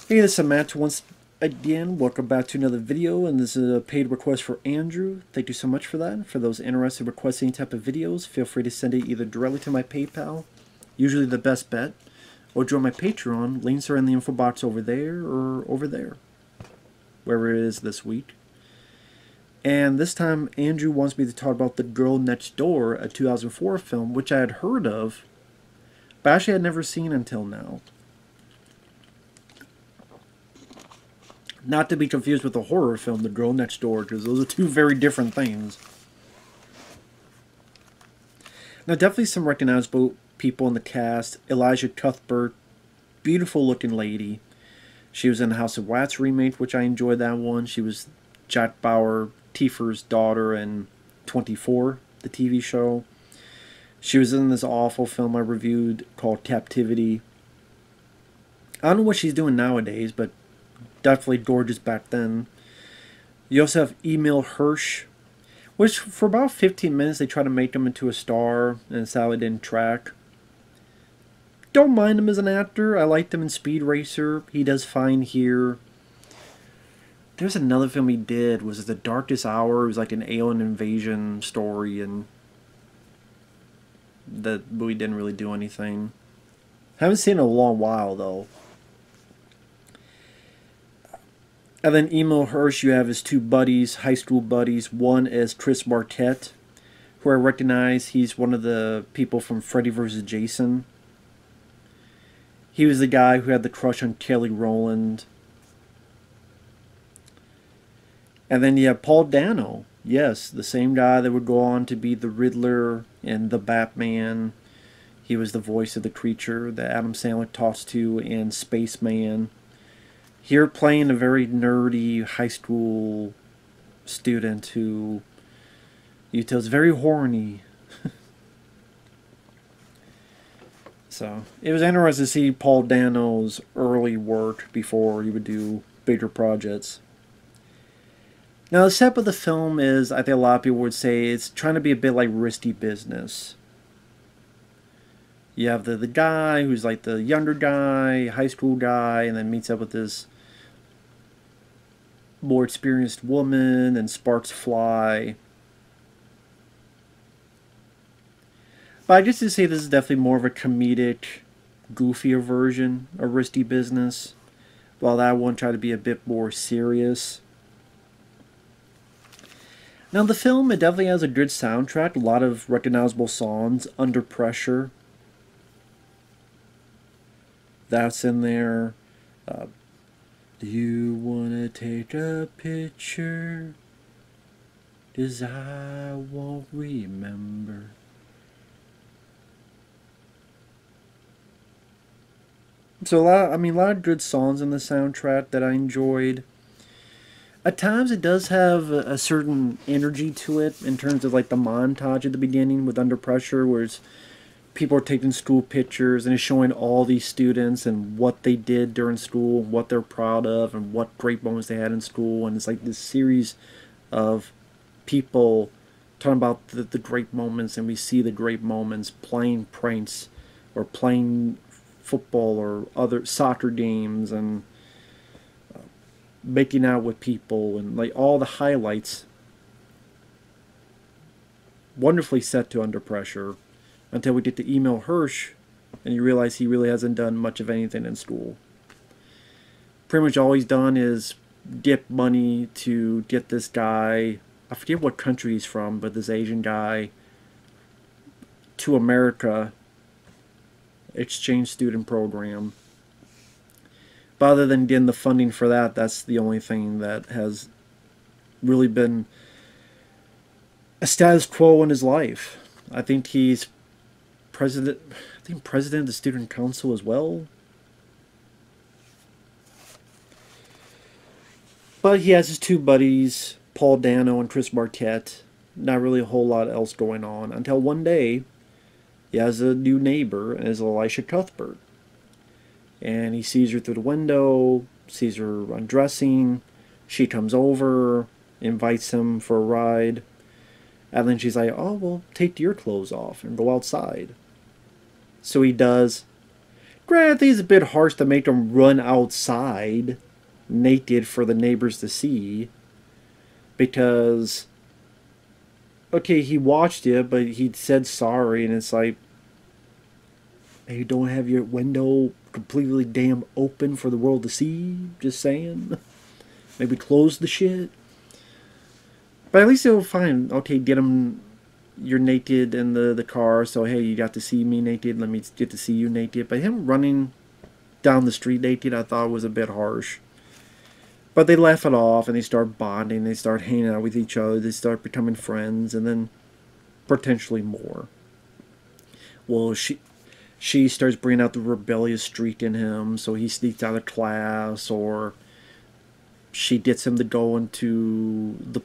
Hey, this is Matt once again. Welcome back to another video, and this is a paid request for Andrew. Thank you so much for that. For those interested in requesting any type of videos, feel free to send it either directly to my PayPal, usually the best bet, or join my Patreon. Links are in the info box over there or over there, wherever it is this week. And this time, Andrew wants me to talk about The Girl Next Door, a 2004 film, which I had heard of, but actually had never seen until now. Not to be confused with the horror film, The Girl Next Door, because those are two very different things. Now, definitely some recognizable people in the cast. Elijah Cuthbert, beautiful looking lady. She was in the House of Wax remake, which I enjoyed that one. She was Jack Bauer Tiefer's daughter in 24, the TV show. She was in this awful film I reviewed called Captivity. I don't know what she's doing nowadays, but definitely gorgeous back then. You also have Emil Hirsch, which for about 15 minutes they try to make him into a star, and sadly didn't track. Don't mind him as an actor. I liked him in Speed Racer. He does fine here. There's another film he did. Was it The Darkest Hour? It was like an alien invasion story, and that movie didn't really do anything. Haven't seen it in a long while though. And then Emil Hirsch, you have his two buddies, high school buddies. One is Chris Marquette, who I recognize. He's one of the people from Freddy vs. Jason. He was the guy who had the crush on Kelly Rowland. And then you have Paul Dano. Yes, the same guy that would go on to be the Riddler in The Batman. He was the voice of the creature that Adam Sandler talks to in Spaceman. Here playing a very nerdy high school student who you tell is very horny. So it was interesting to see Paul Dano's early work before he would do bigger projects. Now the setup of the film is, I think a lot of people would say, it's trying to be a bit like Risky Business. You have the guy who's like the younger guy, high school guy, and then meets up with this more experienced woman, and sparks fly. But I guess to say this is definitely more of a comedic, goofier version of Risky Business, while that one tried to be a bit more serious. Now the film, it definitely has a good soundtrack, a lot of recognizable songs. Under Pressure, that's in there. Do you wanna take a picture? 'Cause I won't remember. So a lot of good songs in the soundtrack that I enjoyed. At times it does have a certain energy to it in terms of like the montage at the beginning with Under Pressure, where it's people are taking school pictures and it's showing all these students and what they did during school, what they're proud of, and what great moments they had in school. And it's like this series of people talking about the great moments, and we see the great moments playing pranks or playing football or other soccer games, and making out with people, and like all the highlights wonderfully set to Under Pressure, until we get to Emil Hirsch and you realize he really hasn't done much of anything in school. Pretty much all he's done is get money to get this guy, I forget what country he's from, but this Asian guy, to America, exchange student program. But other than getting the funding for that, that's the only thing that has really been a status quo in his life. I think he's president of the student council as well. But he has his two buddies, Paul Dano and Chris Marquette. Not really a whole lot else going on, until one day he has a new neighbor, and is Elisha Cuthbert. And he sees her through the window, sees her undressing. She comes over, invites him for a ride. And then she's like, oh, well, take your clothes off and go outside. So he does. Granted, I think it's a bit harsh to make him run outside naked for the neighbors to see. Because, okay, he watched it, but he said sorry, and it's like, you don't have your window completely damn open for the world to see. Just saying. Maybe close the shit. But at least they'll find, okay, get him, you're naked in the car, so hey, you got to see me naked, let me get to see you naked. But him running down the street naked, I thought was a bit harsh. But they laugh it off, and they start bonding, they start hanging out with each other, they start becoming friends, and then potentially more. Well, she starts bringing out the rebellious streak in him, so he sneaks out of class, or she gets him to go into the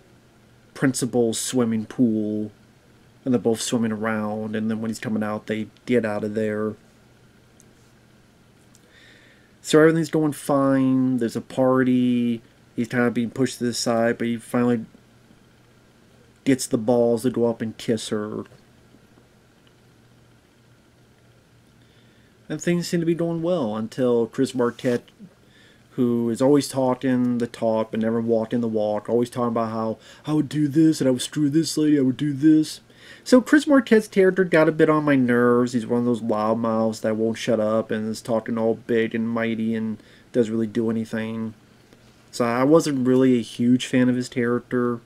principal's swimming pool, and they're both swimming around, and then when he's coming out, they get out of there. So everything's going fine, there's a party, he's kind of being pushed to the side, but he finally gets the balls to go up and kiss her. And things seem to be going well until Chris Marquette, who is always talking the talk but never walking the walk, always talking about how I would do this and I would screw this lady, I would do this. So Chris Marquette's character got a bit on my nerves. He's one of those loudmouths that won't shut up and is talking all big and mighty and doesn't really do anything. So I wasn't really a huge fan of his character.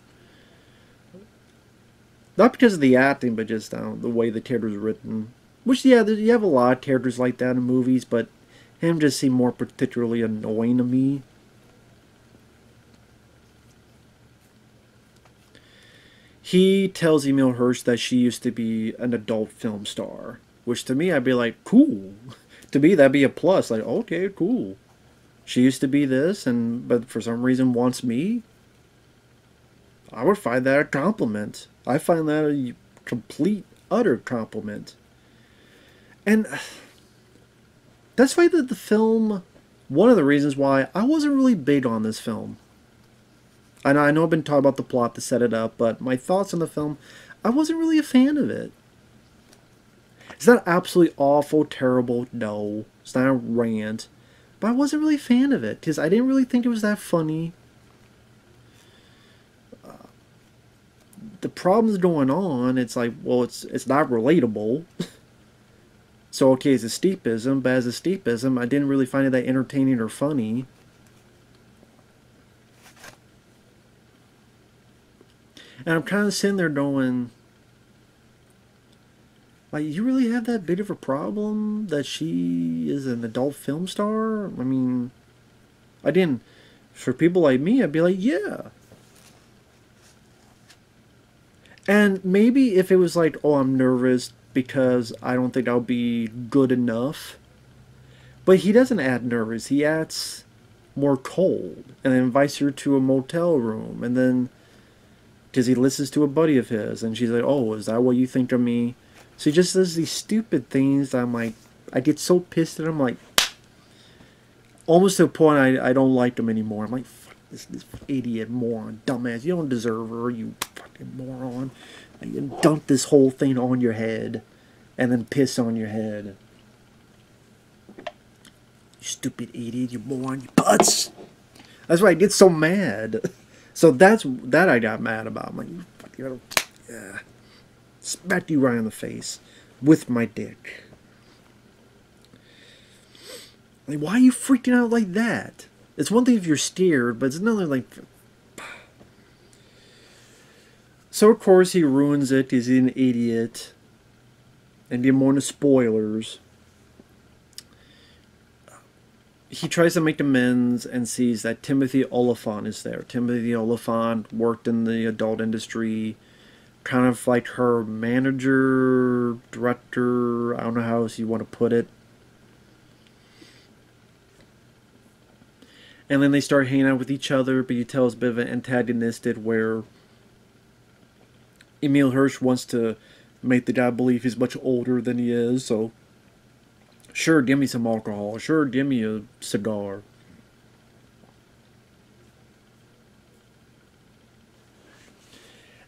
Not because of the acting, but just the way the character's written. Which, yeah, you have a lot of characters like that in movies, but him just seemed more particularly annoying to me. He tells Emile Hirsch that she used to be an adult film star, which to me I'd be like, cool. To me that'd be a plus. Like, okay, cool. She used to be this, but for some reason wants me. I would find that a compliment. I find that a complete, utter compliment. And that's why the film, one of the reasons why I wasn't really big on this film. I know I've been talking about the plot to set it up, but my thoughts on the film, I wasn't really a fan of it. It's not absolutely awful, terrible, no. It's not a rant. But I wasn't really a fan of it, because I didn't really think it was that funny. The problems going on, it's like, well, it's not relatable. So, okay, it's escapism, but as escapism, I didn't really find it that entertaining or funny. And I'm kind of sitting there going, like, you really have that big of a problem that she is an adult film star? I mean, I didn't. For people like me, I'd be like, yeah. And maybe if it was like, oh, I'm nervous because I don't think I'll be good enough. But he doesn't add nervous. He adds more cold. And then invites her to a motel room. And then, because he listens to a buddy of his. And she's like, oh, is that what you think of me? So he just does these stupid things that I'm like, I get so pissed at him. Like, almost to a point I don't like him anymore. I'm like, fuck this idiot, moron, dumbass. You don't deserve her, you fucking moron. You dump this whole thing on your head. And then piss on your head. You stupid idiot, you moron, you putz. That's why I get so mad. So that I got mad about. I'm like, you fucking, yeah. Smack you right in the face. With my dick. Like, why are you freaking out like that? It's one thing if you're scared, but it's another like... So of course he ruins it because he's an idiot. And get more into spoilers. He tries to make amends and sees that Timothy Oliphant is there. Timothy Oliphant worked in the adult industry, kind of like her manager, director, I don't know how else you want to put it. And then they start hanging out with each other, but you tell it's a bit of an antagonistic where Emile Hirsch wants to make the guy believe he's much older than he is, so sure, give me some alcohol. Sure, give me a cigar.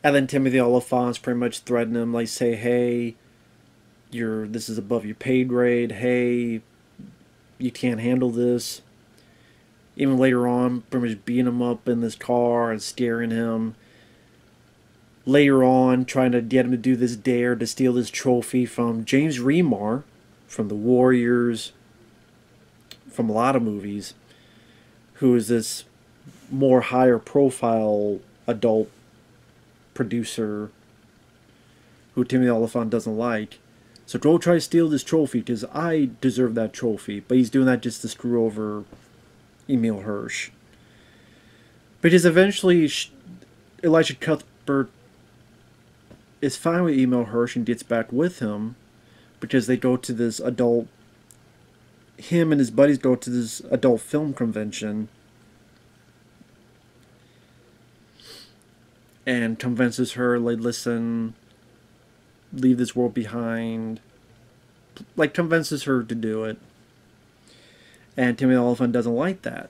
And then Timothy Oliphant's pretty much threatening him, like, say, hey, this is above your pay grade. Hey, you can't handle this. Even later on, pretty much beating him up in this car and scaring him. Later on, trying to get him to do this dare to steal this trophy from James Remar, from The Warriors, from a lot of movies, who is this more higher profile adult producer who Timothy Oliphant doesn't like. So go try to steal this trophy because I deserve that trophy. But he's doing that just to screw over Emil Hirsch. Because eventually Elijah Cuthbert is fine with Emil Hirsch and gets back with him because they go to this adult, him and his buddies go to this adult film convention and convinces her, like, listen, leave this world behind, like, convinces her to do it. And Timothy Oliphant doesn't like that.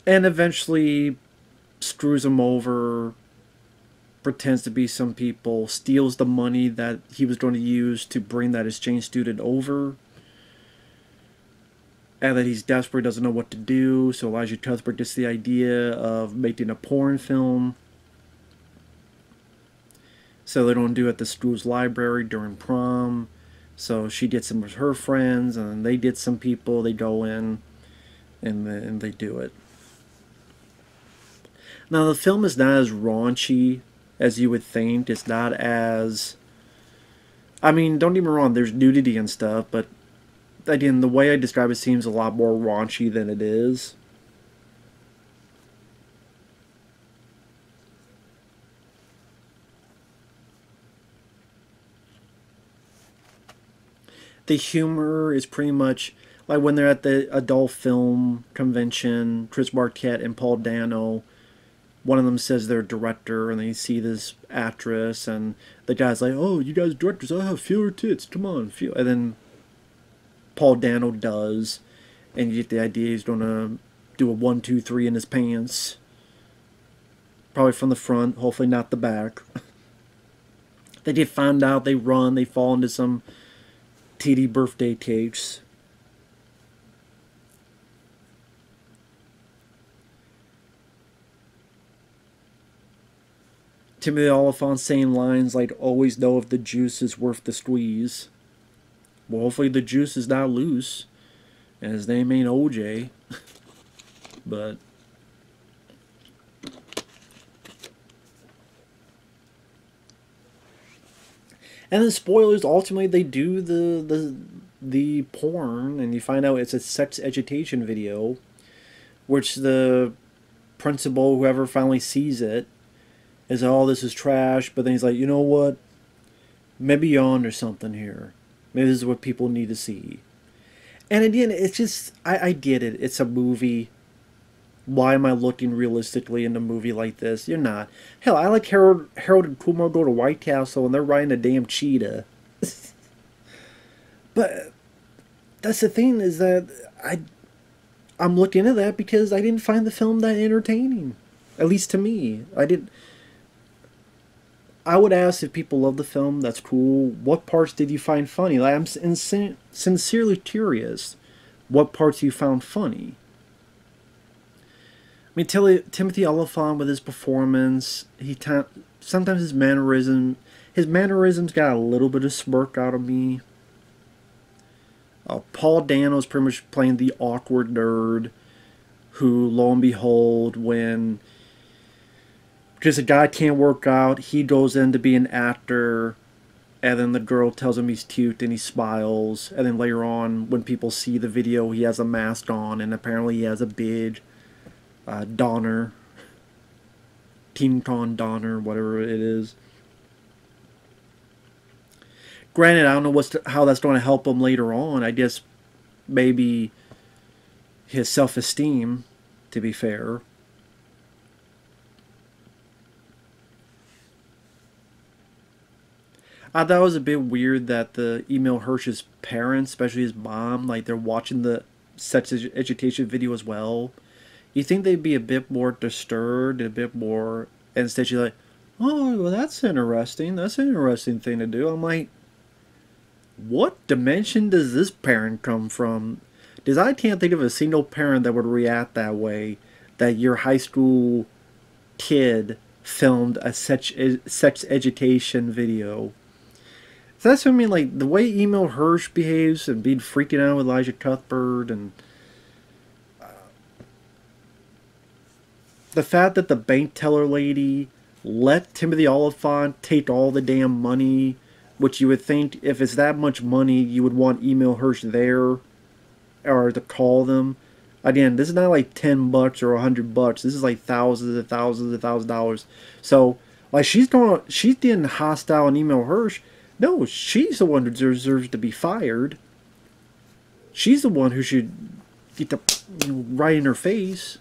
And eventually screws him over, pretends to be some people, steals the money that he was going to use to bring that exchange student over, and that he's desperate, doesn't know what to do. So Elijah Cuthbert gets the idea of making a porn film. So they don't do it at the school's library during prom. So she gets them with her friends, and they get some people, they go in, and they do it. Now the film is not as raunchy as you would think. It's not as... I mean, don't get me wrong, there's nudity and stuff, but again, the way I describe it seems a lot more raunchy than it is. The humor is pretty much like when they're at the adult film convention, Chris Marquette and Paul Dano, one of them says they're a director, and they see this actress, and the guy's like, oh, you guys directors, I have feel her tits, come on, feel. And then Paul Dano does, and you get the idea he's going to do a 1, 2, 3 in his pants. Probably from the front, hopefully not the back. They get found out, they run, they fall into some TD birthday cakes. Timothy Oliphant saying lines like, always know if the juice is worth the squeeze. Well, hopefully the juice is not loose, and his name ain't OJ. But and then spoilers, ultimately they do the porn, and you find out it's a sex education video, which the principal, whoever finally sees it, is, oh, this is trash. But then he's like, you know what? Maybe you're onto something here. Maybe this is what people need to see. And again, it's just, I get it. It's a movie. Why am I looking realistically in a movie like this? You're not. Hell, I like Harold and Kumar go to White Castle and they're riding a damn cheetah. But that's the thing, is that I'm looking at that because I didn't find the film that entertaining. At least to me. I would ask if people love the film, that's cool. What parts did you find funny? Like, I'm sincerely curious. What parts you found funny? I mean, Timothy Oliphant with his performance, sometimes his mannerisms got a little bit of smirk out of me. Paul Dano's pretty much playing the awkward nerd who, lo and behold, because a guy can't work out, he goes in to be an actor, and then the girl tells him he's cute and he smiles, and then later on when people see the video he has a mask on, and apparently he has a big Donner, Teen Con Donner, whatever it is. Granted, I don't know how that's going to help him later on. I guess maybe his self-esteem, to be fair. I thought it was a bit weird that the Emil Hirsch's parents, especially his mom, like, they're watching the sex education video as well. You think they'd be a bit more disturbed, a bit more, and instead she's like, oh, well, that's interesting. That's an interesting thing to do. I'm like, what dimension does this parent come from? Because I can't think of a single parent that would react that way. That your high school kid filmed a sex education video. So that's what I mean. Like the way Emil Hirsch behaves and being freaking out with Elijah Cuthbert, and the fact that the bank teller lady let Timothy Oliphant take all the damn money, which you would think if it's that much money, you would want Emil Hirsch there or to call them. Again, this is not like $10 or $100. This is like thousands and thousands and $1,000s. So, like she's getting hostile on Emil Hirsch. No, she's the one who deserves to be fired. She's the one who should get the right in her face.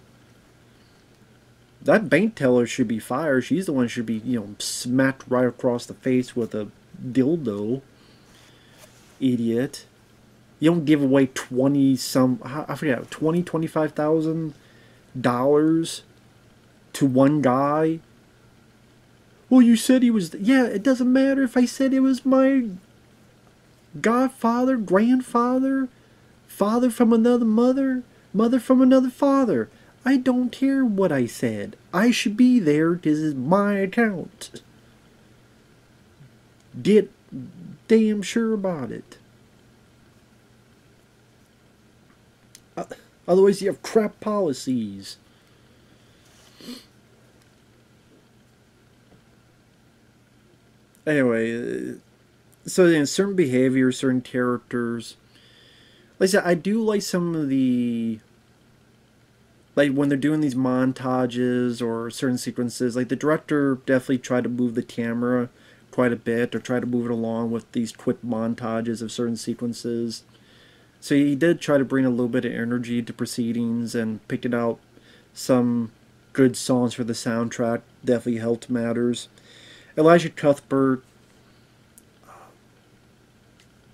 That bank teller should be fired. She's the one who should be, smacked right across the face with a dildo. Idiot. You don't give away 20 some, I forget, 20, $25,000 to one guy. Well, you said he was, yeah, it doesn't matter if I said it was my godfather, grandfather, father from another mother, mother from another father. I don't care what I said. I should be there. This is my account. Get damn sure about it. Otherwise, you have crap policies. Anyway, so in certain behaviors, certain characters, like I said, I do like some of the, like when they're doing these montages or certain sequences, like the director definitely tried to move the camera quite a bit or try to move it along with these quick montages of certain sequences. So he did try to bring a little bit of energy to proceedings and picking out some good songs for the soundtrack. Definitely helped matters. Elijah Cuthbert,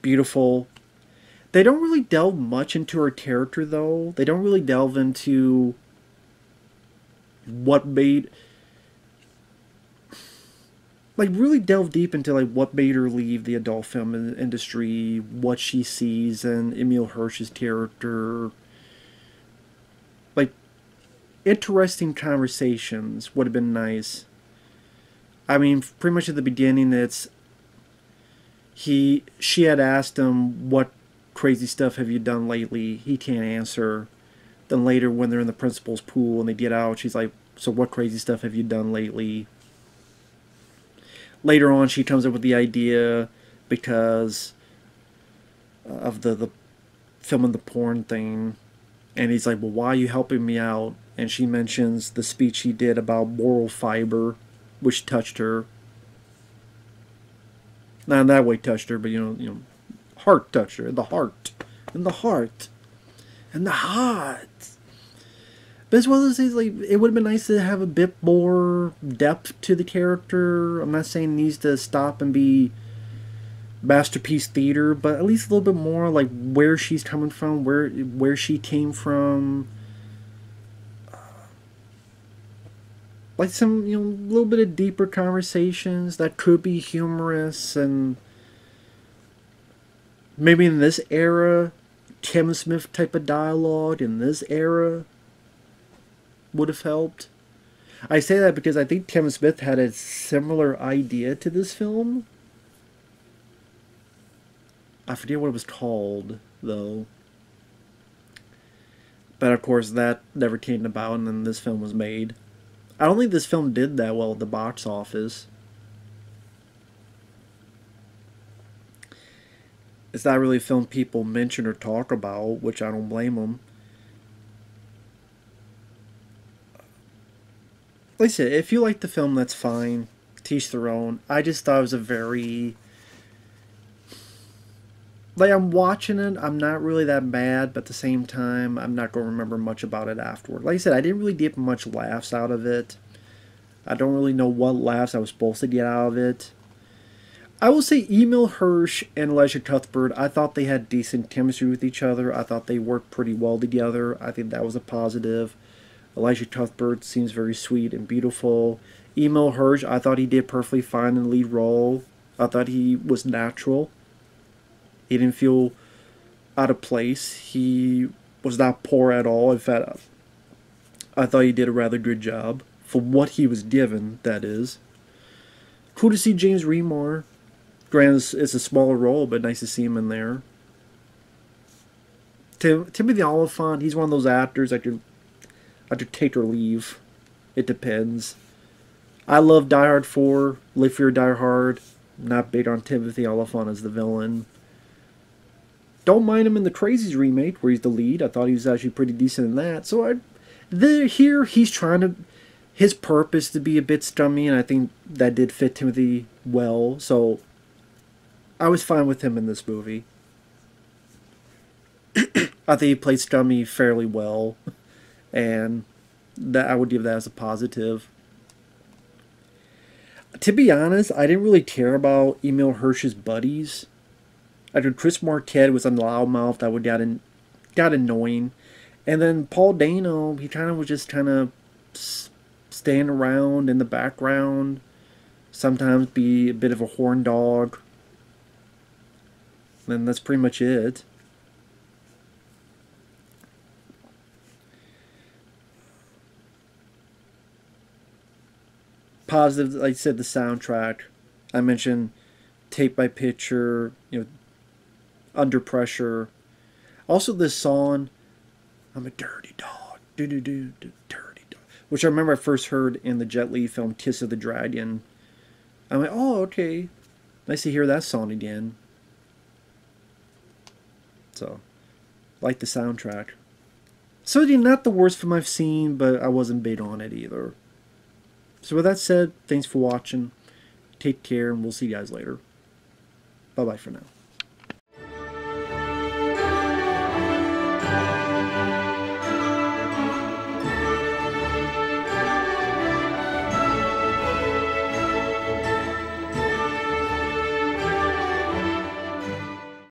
beautiful. They don't really delve much into her character, though. They don't really delve into what made, like, really delve deep into like what made her leave the adult film industry, what she sees in Emil Hirsch's character. Like, interesting conversations would have been nice. I mean, pretty much at the beginning, she had asked him, what crazy stuff have you done lately? He can't answer. Then later, when they're in the principal's pool and they get out, she's like, so what crazy stuff have you done lately? Later on, she comes up with the idea because of the filming the porn thing. And he's like, well, why are you helping me out? And she mentions the speech he did about moral fiber, which touched her. Not in that way touched her, but heart touched her. The heart. And the heart. And the heart. But it's one of those things, like, it would have been nice to have a bit more depth to the character. I'm not saying it needs to stop and be masterpiece theater, but at least a little bit more, like, where she's coming from, where she came from. Like some, little bit of deeper conversations that could be humorous, and maybe in this era, Kevin Smith type of dialogue in this era would have helped. I say that because I think Kevin Smith had a similar idea to this film. I forget what it was called, though. But of course, that never came about, and then this film was made. I don't think this film did that well at the box office. It's not really a film people mention or talk about, which I don't blame them. Like I said, if you like the film, that's fine. Teach their own. I just thought it was a very... Like, I'm watching it, I'm not really that mad, but at the same time, I'm not going to remember much about it afterward. Like I said, I didn't really get much laughs out of it. I don't really know what laughs I was supposed to get out of it. I will say Emil Hirsch and Elijah Cuthbert, I thought they had decent chemistry with each other. I thought they worked pretty well together. I think that was a positive. Elijah Cuthbert seems very sweet and beautiful. Emil Hirsch, I thought he did perfectly fine in the lead role. I thought he was natural. He didn't feel out of place. He was not poor at all. In fact, I thought he did a rather good job for what he was given, that is. Cool to see James Remar. Granted, it's a smaller role, but nice to see him in there. Timothy Olyphant, he's one of those actors I could take or leave. It depends. I love Die Hard 4, Live Free or Die Hard. Not big on Timothy Olyphant as the villain. Don't mind him in the Crazies remake, where he's the lead. I thought he was actually pretty decent in that. So here he's trying to, his purpose to be a bit scummy, and I think that did fit Timothy well. So I was fine with him in this movie. I think he played scummy fairly well, and that I would give that as a positive. To be honest, I didn't really care about Emil Hirsch's buddies. I think Chris Marquette was a loudmouth that would got annoying, and then Paul Dano, he kind of was just kind of stand around in the background, sometimes be a bit of a horn dog, and that's pretty much it. Positive, like I said, the soundtrack. I mentioned Tape by Picture, Under Pressure. Also, this song, I'm a dirty dog, dirty dog, which I remember I first heard in the Jet Li film Kiss of the Dragon. I'm like, oh, okay, nice to hear that song again. So, like the soundtrack. So, not the worst film I've seen, but I wasn't big on it either. So with that said, thanks for watching. Take care, and we'll see you guys later. Bye-bye for now.